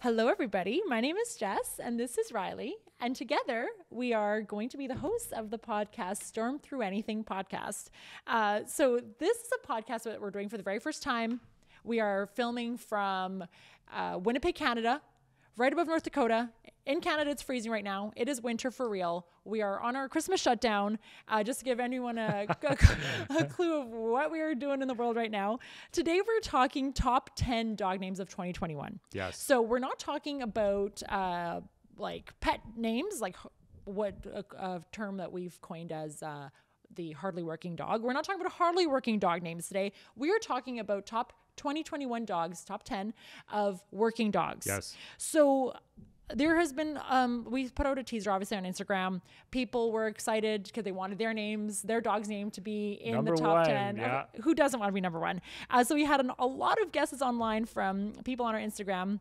Hello, everybody. My name is Jess, and this is Riley. And together, we are going to be the hosts of the podcast Storm Through Anything podcast. So this is a podcast that we're doing for the very first time. We are filming from Winnipeg, Canada, right above North Dakota. In Canada, it's freezing right now. It is winter for real. We are on our Christmas shutdown. Just to give anyone a clue of what we are doing in the world right now. Today, we're talking top 10 dog names of 2021. Yes. So we're not talking about like pet names, like what a term that we've coined as the hardly working dog. We're not talking about hardly working dog names today. We are talking about top 2021 dogs, top 10 of working dogs. Yes. So there has been, we put out a teaser obviously on Instagram. People were excited because they wanted their dog's name to be in Number the top one, 10. yeah. Who doesn't want to be number one? So we had a lot of guesses online from people on our Instagram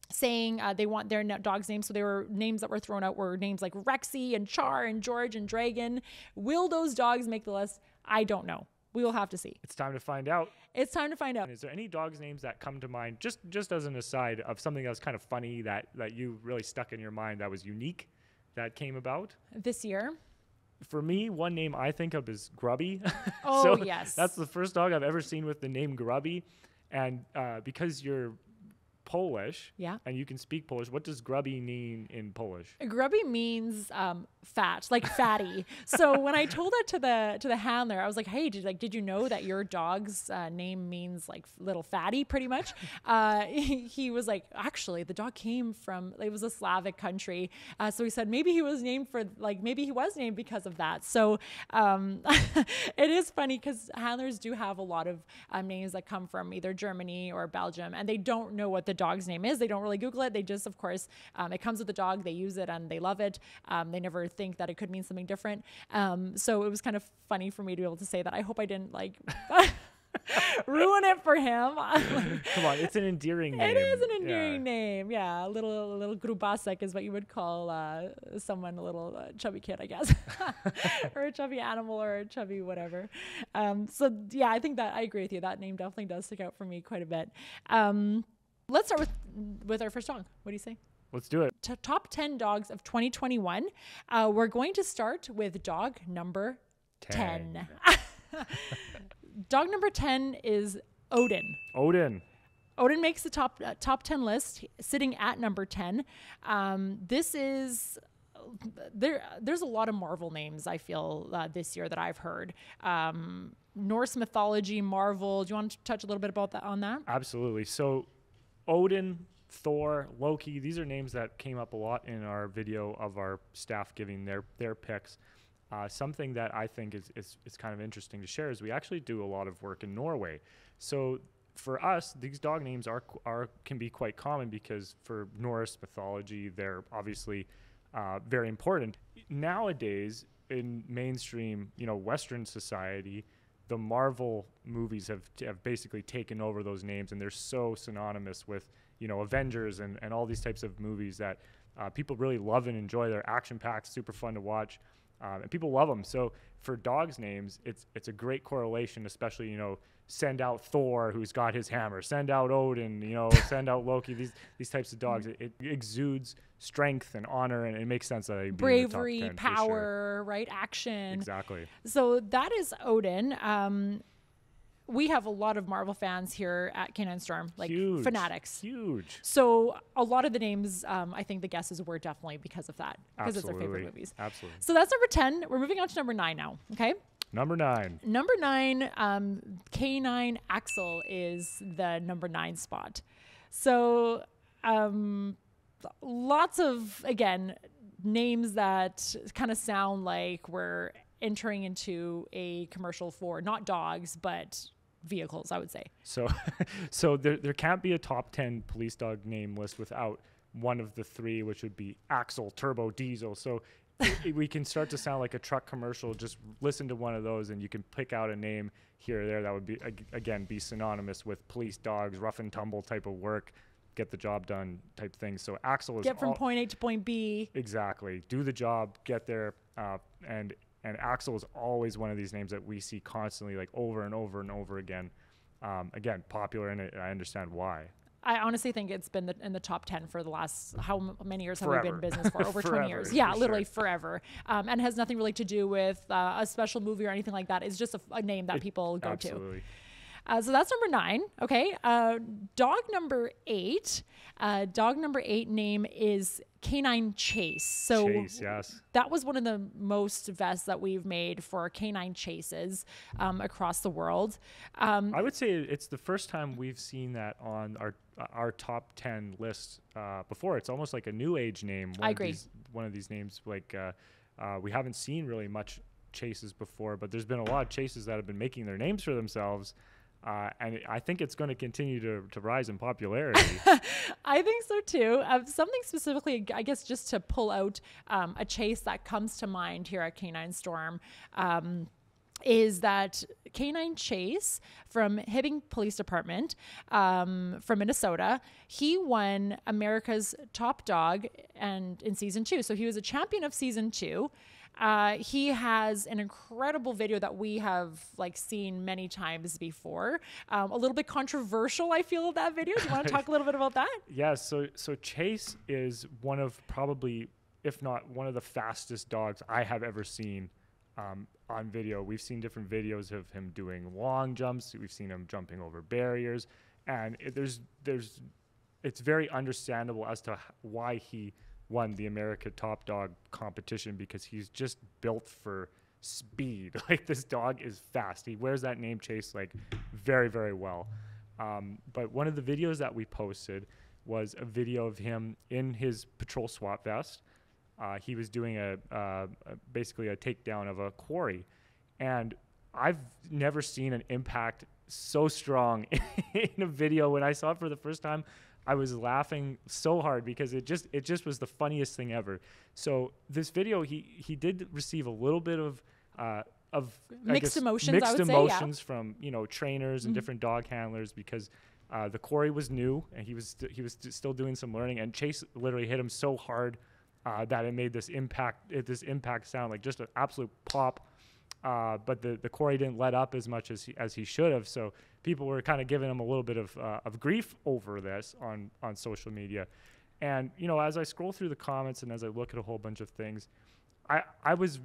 saying they want their dog's name. So there were names that were thrown out were names like Rexy and Char and George and Dragon. Will those dogs make the list? I don't know. We will have to see. It's time to find out. It's time to find out. Is there any dogs' names that come to mind, just as an aside, of something that was kind of funny that you really stuck in your mind that was unique that came about? This year? For me, one name I think of is Grubby. Oh, So yes. That's the first dog I've ever seen with the name Grubby. And because you're Polish, Yeah. and you can speak Polish, what does Grubby mean in Polish? Grubby means fat, like fatty. So when I told that to the handler, I was like, "Hey, did you know that your dog's name means like little fatty, pretty much?" He was like, "Actually, the dog came from it was a Slavic country." So he said maybe he was named because of that. So it is funny because handlers do have a lot of names that come from either Germany or Belgium, and they don't know what the dog's name is. They don't really Google it. They just, of course, it comes with the dog. They use it and they love it. They never think that it could mean something different. So it was kind of funny for me to be able to say that. I hope I didn't like ruin it for him. Come on, it's an endearing name. It is an endearing name. Yeah, a little grubasek is what you would call someone, a little chubby kid, I guess, or a chubby animal or a chubby whatever. So yeah, I think that I agree with you. That name definitely does stick out for me quite a bit. Let's start with our first dog. What do you say? Let's do it. Top 10 dogs of 2021. We're going to start with dog number 10. Dog number 10 is Odin. Odin Makes the top 10 list, sitting at number 10. This is there's a lot of Marvel names I feel this year that I've heard. Norse mythology, Marvel. Do you want to touch a little bit about that on that? Absolutely. So Odin, Thor, Loki, these are names that came up a lot in our video of our staff giving their picks. Something that I think is kind of interesting to share is we actually do a lot of work in Norway. So for us, these dog names can be quite common because for Norse mythology, they're obviously very important. Nowadays, in mainstream, Western society, the Marvel movies have basically taken over those names, and they're so synonymous with, Avengers and all these types of movies that people really love and enjoy. They're action-packed, super fun to watch, and people love them. So for dogs' names, it's a great correlation, especially, send out Thor, who's got his hammer, send out Odin, send out Loki, these types of dogs. It exudes strength and honor, and it makes sense that I'd be Bravery, in the top 10 power, for sure. right? Action. Exactly. So that is Odin. We have a lot of Marvel fans here at Canine Storm, like fanatics. Huge. So a lot of the names, I think the guesses were definitely because of that, because it's their favorite movies. Absolutely. So that's number 10. We're moving on to number 9 now. Okay. Number 9. Number 9, K9 Axel is the number 9 spot. So lots of, again, names that kind of sound like we're entering into a commercial for not dogs, but vehicles, I would say. So there can't be a top 10 police dog name list without one of the three, which would be Axel, Turbo, Diesel. So we can start to sound like a truck commercial. Just listen to one of those and you can pick out a name here or there that would be, again, be synonymous with police dogs, rough and tumble type of work, get the job done type thing. So Axel is get from point A to point B. Exactly. Do the job, get there, and Axel is always one of these names that we see constantly, like over and over and over again. Again, popular, and I understand why. I honestly think it's been in the top 10 for the last, many years have we been in Forever. business for? Over 20 Forever, years. Yeah, for literally sure. forever. And has nothing really to do with a special movie or anything like that. It's just a name that people go to. Absolutely. So that's number 9. Okay. Dog number 8. Dog number 8 name is Canine Chase. So Chase, yes. that was one of the most vests that we've made for canine chases across the world. I would say it's the first time we've seen that on our top 10 list before. It's almost like a new age name. I agree. One of these names, like we haven't seen really much chases before, but there's been a lot of chases that have been making their names for themselves. And I think it's going to continue to rise in popularity. I think so too. Something specifically, I guess, just to pull out a chase that comes to mind here at Canine Storm is that Canine Chase from Hibbing Police Department from Minnesota. He won America's Top Dog and in season 2. So he was a champion of season 2. He has an incredible video that we have seen many times before. A little bit controversial, I feel, that video. Do you want to talk a little bit about that? Yes. So Chase is one of probably, if not one of the fastest dogs I have ever seen on video. We've seen different videos of him doing long jumps. We've seen him jumping over barriers, and it's very understandable as to why he won the America Top Dog competition, because he's just built for speed. Like, this dog is fast. He wears that name Chase very, very well. But one of the videos that we posted was a video of him in his patrol SWAT vest. He was doing basically a takedown of a quarry, and I've never seen an impact so strong in a video. When I saw it for the first time, I was laughing so hard because it just was the funniest thing ever. So this video, he did receive a little bit of mixed emotions. Mixed I would emotions say, yeah. from trainers and different dog handlers, because the quarry was new and he was still doing some learning, and Chase literally hit him so hard that it made this impact sound like just an absolute pop. But the quarry didn't let up as much as he should have. So people were kind of giving him a little bit of grief over this on social media. And, as I scroll through the comments and as I look at a whole bunch of things, I was,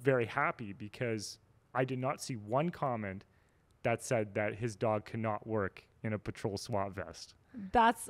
very happy, because I did not see one comment that said that his dog cannot work in a patrol SWAT vest. That's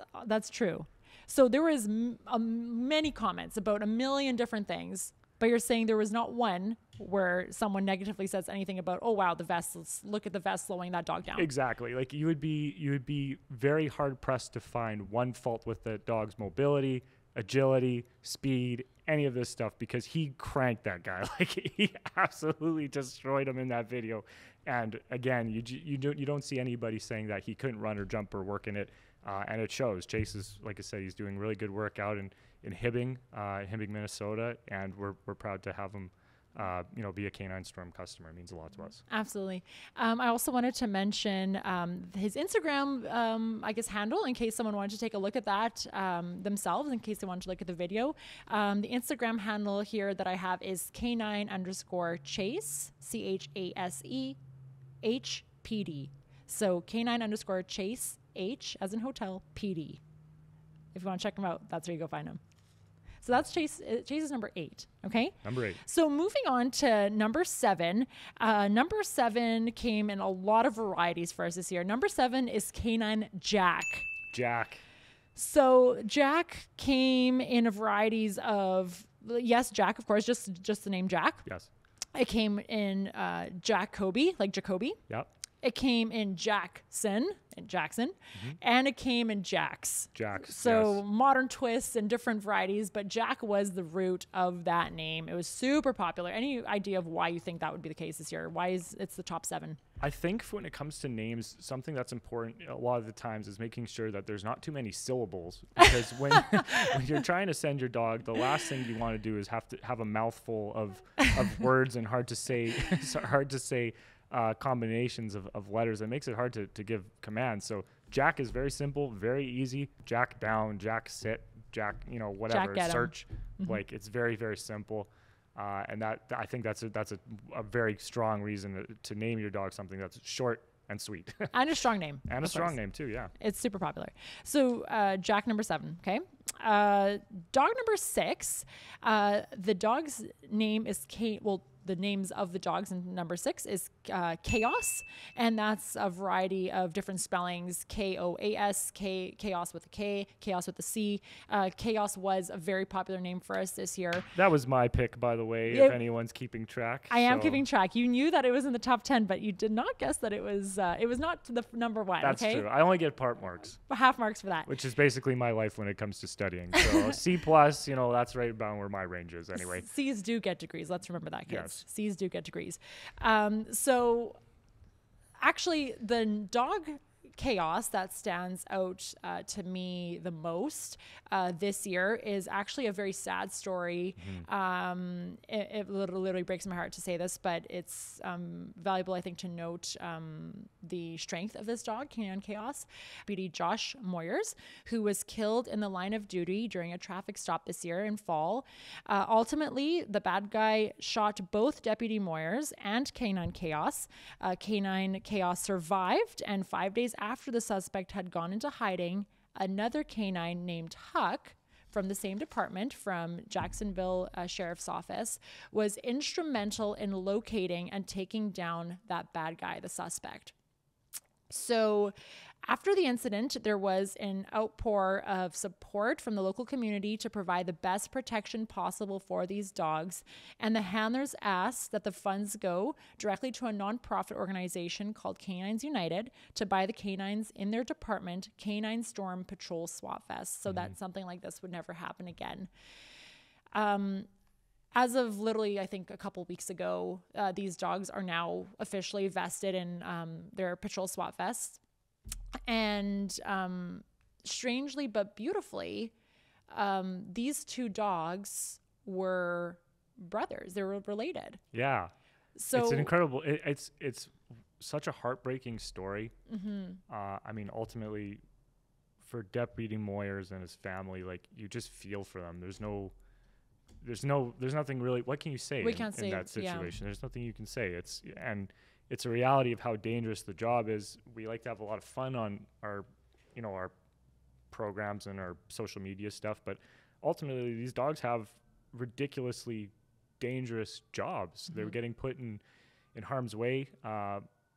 true. So there was many comments about a million different things, but you're saying there was not one where someone negatively says anything about, oh wow, the vest, let's look at the vest slowing that dog down. Exactly. Like, you would be very hard pressed to find one fault with the dog's mobility, agility, speed, any of this stuff, because he cranked that guy. Like, he absolutely destroyed him in that video. And again, you don't see anybody saying that he couldn't run or jump or work in it. And it shows. Chase is, like I said, he's doing really good work out in Hibbing, Minnesota, and we're proud to have him, be a Canine Storm customer. It means a lot to us. Absolutely. I also wanted to mention his Instagram, handle, in case someone wanted to take a look at that themselves, in case they wanted to look at the video. The Instagram handle here that I have is canine_chase, CHASEHPD. So canine_chase, H as in hotel, PD. If you want to check him out, that's where you go find him. So that's Chase. Chase is number 8. Okay. Number 8. So moving on to number 7. Number 7 came in a lot of varieties for us this year. Number 7 is Canine Jack. Jack. So Jack came in a varieties of, yes, Jack, of course, just the name Jack. Yes. It came in Jacoby, like Jacoby. Yep. It came in Jackson, and it came in Jax. So yes. Modern twists and different varieties, but Jack was the root of that name. It was super popular. Any idea of why you think that would be the case this year? Why is it's the top 7? I think when it comes to names, something that's important a lot of the times is making sure that there's not too many syllables. Because when you're trying to send your dog, the last thing you want to do is have to have a mouthful of words and hard to say combinations of letters. That makes it hard to give commands. So Jack is very simple, very easy. Jack down, Jack sit, Jack, whatever, Jack search. Like, it's very, very simple. And that I think that's a very strong reason to name your dog something that's short, and sweet. And a strong name. And a strong name too, yeah. It's super popular. So Jack number 7, okay? Dog number 6, the dog's name is the names of the dogs in number 6 is Chaos, and that's a variety of different spellings. Koas, Chaos with a K, Chaos with a C. Chaos was a very popular name for us this year. That was my pick, by the way, if anyone's keeping track. I am keeping track. You knew that it was in the top 10, but you did not guess that it was not the number 1. That's okay? true. I only get part marks. Half marks for that. Which is basically my life when it comes to studying. So C+, that's right about where my range is anyway. C's do get degrees. Let's remember that, kids. Yes. C's do get degrees. So actually, the dog Chaos that stands out to me the most this year is actually a very sad story. It literally breaks my heart to say this, but it's valuable, I think, to note the strength of this dog, Canine Chaos. Deputy Josh Moyers, who was killed in the line of duty during a traffic stop this year in fall. Ultimately, the bad guy shot both Deputy Moyers and Canine Chaos. Canine Chaos survived, and 5 days after the suspect had gone into hiding, another canine named Huck from the same department, from Jacksonville Sheriff's Office, was instrumental in locating and taking down that bad guy, the suspect. So after the incident, there was an outpour of support from the local community to provide the best protection possible for these dogs. And the handlers asked that the funds go directly to a nonprofit organization called Canines United to buy the canines in their department, Canine Storm Patrol SWAT Vests, so that something like this would never happen again. As of literally, I think a couple weeks ago, these dogs are now officially vested in their patrol SWAT vests. And strangely but beautifully, these two dogs were brothers. They were related. Yeah. So it's an incredible. It's such a heartbreaking story. I mean, ultimately, for Deputy Moyers and his family, like, you just feel for them. There's nothing really. What can you say in that situation? There's nothing you can say. It's a reality of how dangerous the job is. We like to have a lot of fun on our programs and our social media stuff, but ultimately these dogs have ridiculously dangerous jobs. They're getting put in harm's way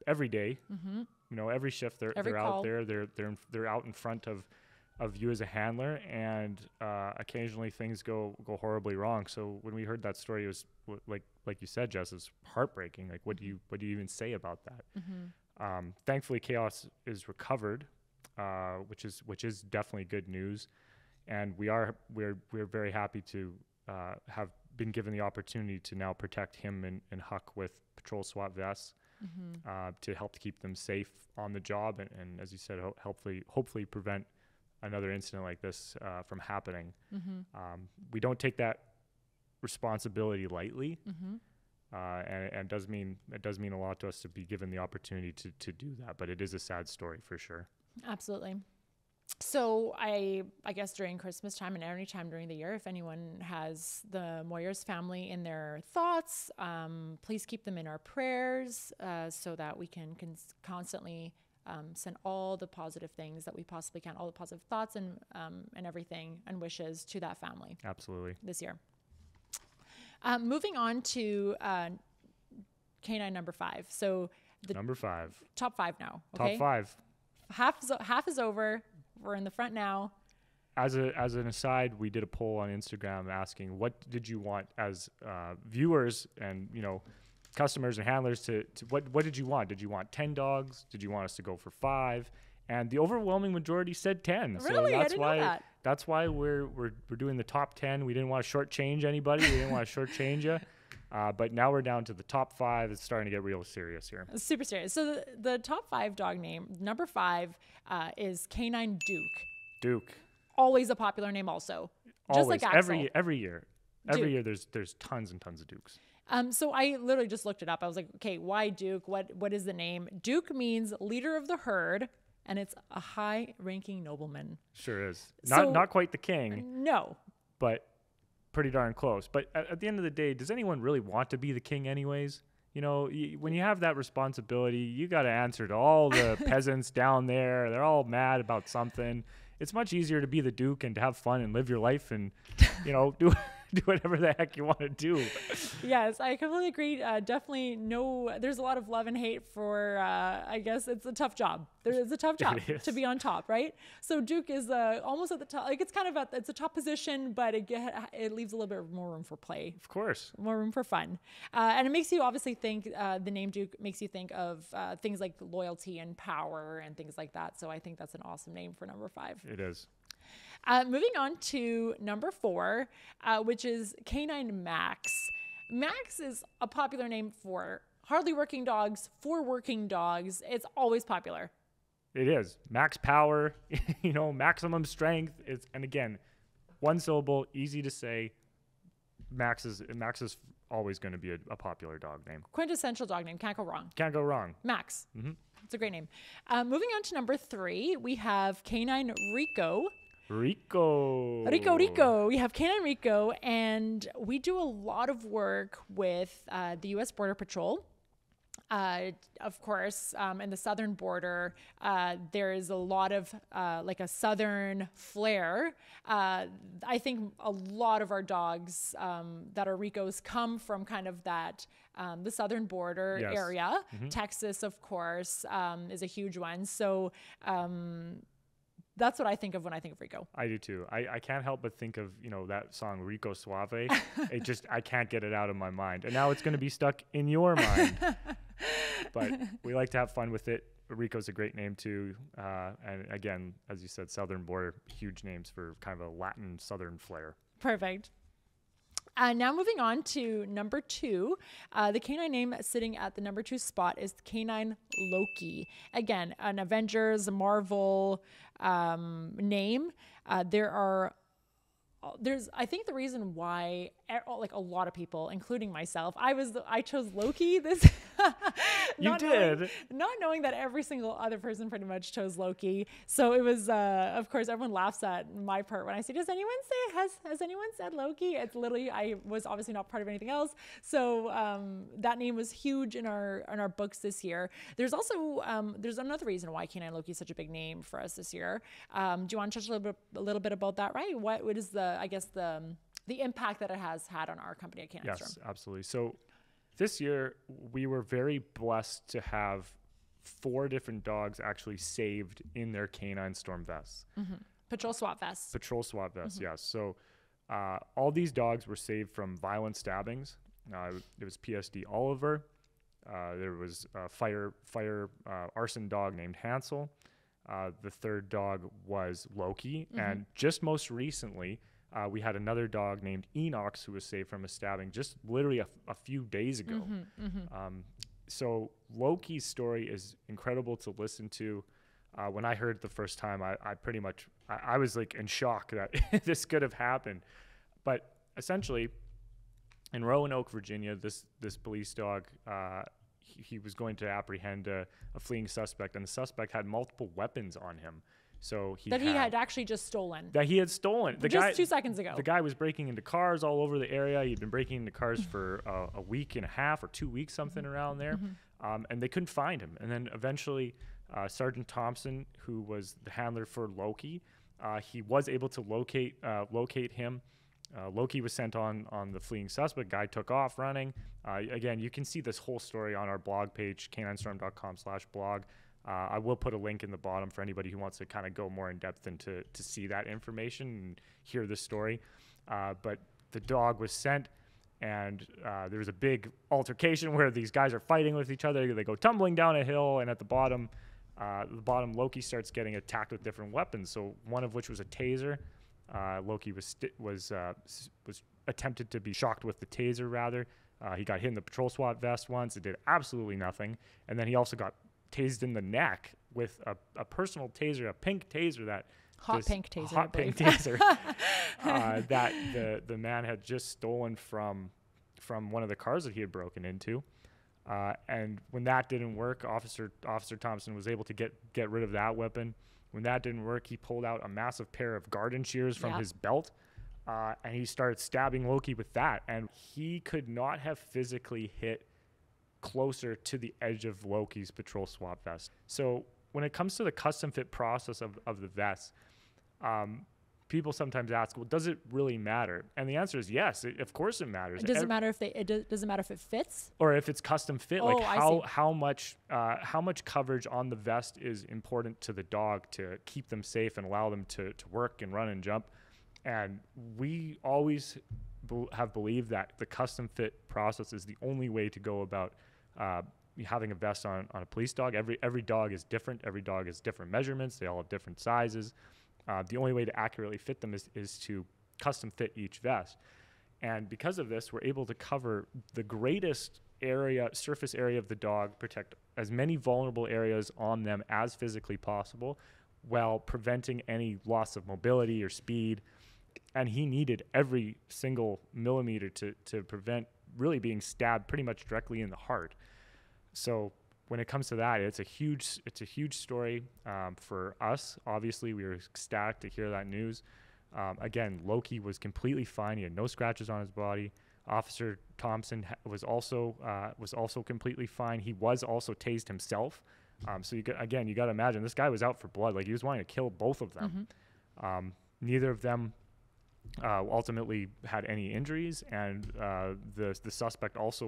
every day. Every shift they're out there. They're out in front of you as a handler, and occasionally things go horribly wrong. So when we heard that story, it was like you said, Jess, it's heartbreaking. Like, what do you even say about that? Thankfully, Chaos is recovered, which is definitely good news, and we're very happy to have been given the opportunity to now protect him and Huck with patrol SWAT vests to help keep them safe on the job, and as you said, hopefully prevent another incident like this from happening. We don't take that responsibility lightly, and it does mean a lot to us to be given the opportunity to do that. But it is a sad story for sure. Absolutely. So I guess during Christmas time and any time during the year, if anyone has the Moyers family in their thoughts, please keep them in our prayers so that we can constantly send all the positive things that we possibly can, all the positive thoughts and everything and wishes to that family. Absolutely. This year. Moving on to canine number 5. So number 5. Top 5 now. Okay? Top 5. Half is over. We're in the front now. As an aside, we did a poll on Instagram asking what did you want as viewers and customers and handlers to what did you want? Did you want 10 dogs? Did you want us to go for 5? And the overwhelming majority said 10. Really? So I didn't know that. That's why we're doing the top 10. We didn't want to shortchange anybody. We didn't want to shortchange you. But now we're down to the top 5. It's starting to get real serious here. Super serious. So the top 5 dog name, number 5 is Canine Duke. Duke. Always a popular name also. Just Always. like Axel. Every year. Every year there's tons and tons of Dukes. So I literally just looked it up. I was like, okay, why Duke? What is the name? Duke means leader of the herd, and it's a high-ranking nobleman. Sure is. Not quite the king. No. But pretty darn close. But at the end of the day, does anyone really want to be the king anyways? when you have that responsibility, you got to answer to all the peasants down there. They're all mad about something. It's much easier to be the Duke and to have fun and live your life and, do whatever the heck you want to do. Yes, I completely agree. Definitely there's a lot of love and hate for, I guess it's a tough job. It's a tough job to be on top, right? So Duke is almost at the top. Like it's kind of it's a top position, but it leaves a little bit more room for play. Of course. More room for fun. And it makes you obviously think, the name Duke makes you think of things like loyalty and power and things like that. So I think that's an awesome name for number 5. It is. Moving on to number 4, which is Canine Max. Max is a popular name for hardly working dogs, for working dogs. It's always popular. It is. Max power, maximum strength. And again, one syllable, easy to say. Max is always going to be a popular dog name. Quintessential dog name. Can't go wrong. Can't go wrong. Max. Mm-hmm. It's a great name. Moving on to number 3, we have Canine Rico. Rico. We have Canine Rico, and we do a lot of work with the U.S. Border Patrol. Of course, in the southern border, there is a lot of like a southern flair. I think a lot of our dogs that are Ricos come from kind of that the southern border area. Mm-hmm. Texas, of course, is a huge one. So that's what I think of when I think of Rico. I do too. I can't help but think of, that song Rico Suave. I can't get it out of my mind. And now it's going to be stuck in your mind. But we like to have fun with it. Rico's a great name too. And again, as you said, southern border, huge names for kind of a Latin southern flair. Perfect. Now moving on to number 2, the canine name sitting at the number 2 spot is Canine Loki. Again, an Avengers, Marvel name. I think the reason why like a lot of people, including myself, I chose Loki. Not knowing that every single other person pretty much chose Loki. So it was, of course, everyone laughs at my part when I say, has anyone said Loki? It's literally, I was obviously not part of anything else. So that name was huge in our books this year. There's also, there's another reason why Canine Loki is such a big name for us this year. Do you want to touch a little bit about that, right? What is the impact that it has had on our company at Canine Storm? Yes, absolutely. So this year we were very blessed to have 4 different dogs actually saved in their Canine Storm vests. Mm-hmm. Patrol SWAT vests. Mm-hmm. Yes. So all these dogs were saved from violent stabbings. It was PSD Oliver. There was a fire arson dog named Hansel. The third dog was Loki. Mm-hmm. And just most recently, we had another dog named Enox who was saved from a stabbing just literally a few days ago. Mm-hmm, mm-hmm. So Loki's story is incredible to listen to. When I heard it the first time, I was like in shock that this could have happened. But essentially, in Roanoke, Virginia, this police dog, he was going to apprehend a fleeing suspect, and the suspect had multiple weapons on him. So he had actually just stolen. That he had stolen. Just 2 seconds ago. The guy was breaking into cars all over the area. He'd been breaking into cars for a week and a half or 2 weeks, something around there. Mm-hmm. And they couldn't find him. And then eventually, Sergeant Thompson, who was the handler for Loki, he was able to locate him. Loki was sent on the fleeing suspect. Guy took off running. Again, you can see this whole story on our blog page, caninestorm.com/blog. I will put a link in the bottom for anybody who wants to kind of go more in depth and to see that information and hear the story. But the dog was sent, and there was a big altercation where these guys are fighting with each other. They go tumbling down a hill, and at the bottom, Loki starts getting attacked with different weapons. So one of which was a taser. Loki was attempted to be shocked with the taser, rather. He got hit in the patrol SWAT vest once. It did absolutely nothing. And then he also got tased in the neck with a personal taser, a pink taser that pink taser that the man had just stolen from one of the cars that he had broken into. And when that didn't work, Officer Thompson was able to get rid of that weapon. When that didn't work, he pulled out a massive pair of garden shears from his belt, and he started stabbing Loki with that. And he could not have physically hit closer to the edge of Loki's patrol SWAT vest. So when it comes to the custom fit process of the vest, people sometimes ask, well, does it really matter? And the answer is yes. Of course it matters. Does it matter if does it matter if it fits? Or if it's custom fit, Oh, like I see. how much coverage on the vest is important to the dog to keep them safe and allow them to work and run and jump. And we always have believed that the custom fit process is the only way to go about having a vest on a police dog. Every dog is different. Every dog has different measurements. They all have different sizes. The only way to accurately fit them is to custom fit each vest. And because of this, we're able to cover the greatest surface area of the dog, protect as many vulnerable areas on them as physically possible, while preventing any loss of mobility or speed. And he needed every single millimeter to prevent really being stabbed pretty much directly in the heart. So when it comes to that, it's a huge story for us. Obviously, we were ecstatic to hear that news. Again, Loki was completely fine. He had no scratches on his body. Officer Thompson was also completely fine. He was also tased himself. So you got to imagine this guy was out for blood. Like, he was wanting to kill both of them. Mm-hmm. Neither of them ultimately had any injuries, and the suspect also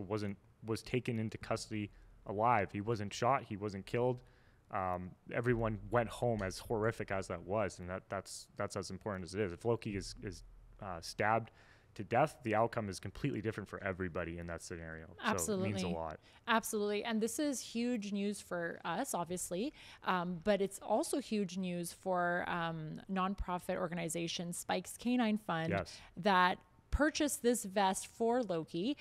was taken into custody alive. He wasn't shot. He wasn't killed. Everyone went home, as horrific as that was, and that's as important as it is. If Loki is stabbed to death, the outcome is completely different for everybody in that scenario. Absolutely. So it means a lot. Absolutely. And this is huge news for us, obviously, but it's also huge news for nonprofit organization Spike's Canine Fund. Yes. That purchased this vest for Loki.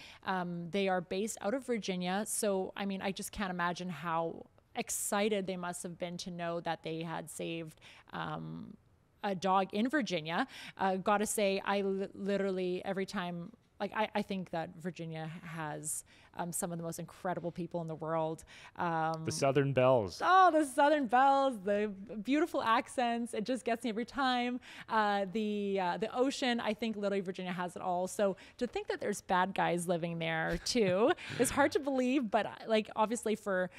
They are based out of Virginia. So, I mean, I just can't imagine how excited they must have been to know that they had saved a dog in Virginia. Gotta say, I literally every time, like, I think that Virginia has some of the most incredible people in the world. The Southern Belles. Oh, the Southern Belles, the beautiful accents. It just gets me every time. The ocean, I think literally Virginia has it all. So to think that there's bad guys living there too is hard to believe, but like obviously for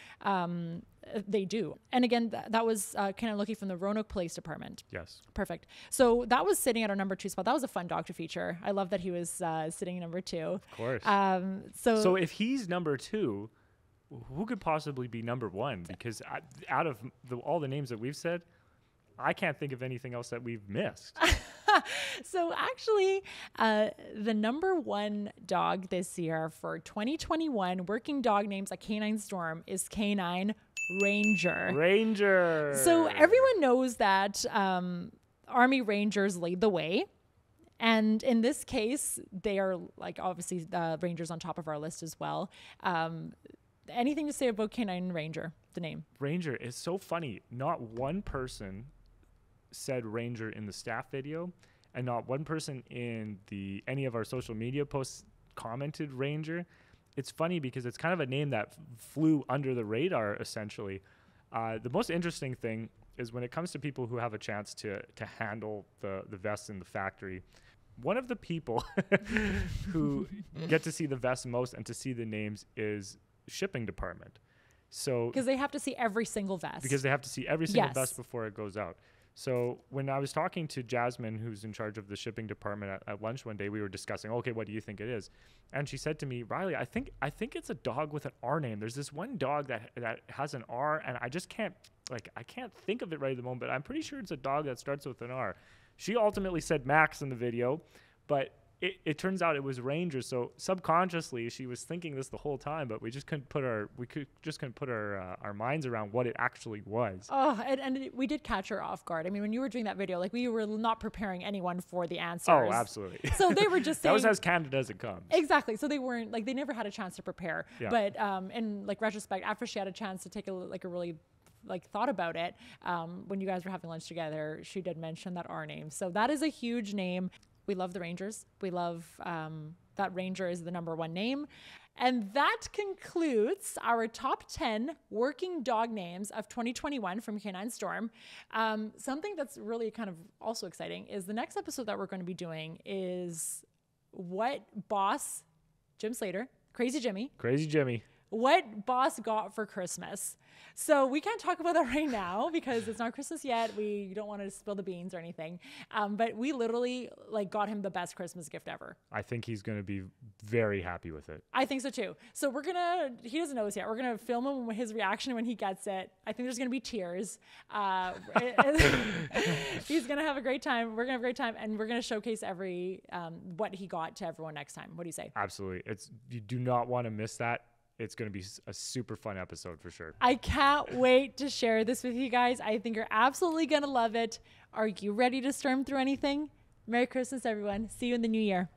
they do. And again, that was kind of looking from the Roanoke Police Department. Yes. Perfect. So that was sitting at our number 2 spot. That was a fun dog to feature. I love that he was sitting number 2. Of course. So if he's number 2, who could possibly be number 1? Because out of all the names that we've said, I can't think of anything else that we've missed. So actually, the number 1 dog this year for 2021 working dog names at Canine Storm is Canine Ranger. So everyone knows that Army Rangers lead the way. And in this case, they are like obviously the Rangers on top of our list as well. Anything to say about Canine Ranger, the name? Ranger is so funny. Not one person said Ranger in the staff video, and not one person in any of our social media posts commented Ranger. It's funny because it's kind of a name that flew under the radar, essentially. The most interesting thing is when it comes to people who have a chance to handle the vests in the factory, one of the people who get to see the vests most and to see the names is shipping department. So because they have to see every single vest. Because they have to see every single vest before it goes out. So when I was talking to Jasmine, who's in charge of the shipping department at lunch one day, we were discussing, okay, what do you think it is? And she said to me, Riley, I think it's a dog with an R name. There's this one dog that has an R, and I just can't think of it right at the moment, but I'm pretty sure it's a dog that starts with an R. She ultimately said Max in the video, but it turns out it was Ranger. So subconsciously she was thinking this the whole time, but we just couldn't put our minds around what it actually was. Oh, and we did catch her off guard. I mean, when you were doing that video, like we were not preparing anyone for the answers. Oh, absolutely. So they were just saying, that was as candid as it comes. Exactly. So they weren't like, they never had a chance to prepare. Yeah. But in like retrospect, after she had a chance to take a really thought about it, when you guys were having lunch together, she did mention that R name. So that is a huge name. We love the Rangers. We love that Ranger is the number 1 name. And that concludes our top 10 working dog names of 2021 from Canine Storm. Something that's really kind of also exciting is the next episode that we're going to be doing is what boss Jim Slater, Crazy Jimmy, what boss got for Christmas. So we can't talk about that right now because it's not Christmas yet. We don't want to spill the beans or anything. But we literally like got him the best Christmas gift ever. I think he's going to be very happy with it. I think so too. So he doesn't know this yet. We're going to film him his reaction when he gets it. I think there's going to be tears. He's going to have a great time. We're going to have a great time. And we're going to showcase what he got to everyone next time. What do you say? Absolutely. You do not want to miss that. It's going to be a super fun episode for sure. I can't wait to share this with you guys. I think you're absolutely going to love it. Are you ready to storm through anything? Merry Christmas, everyone. See you in the new year.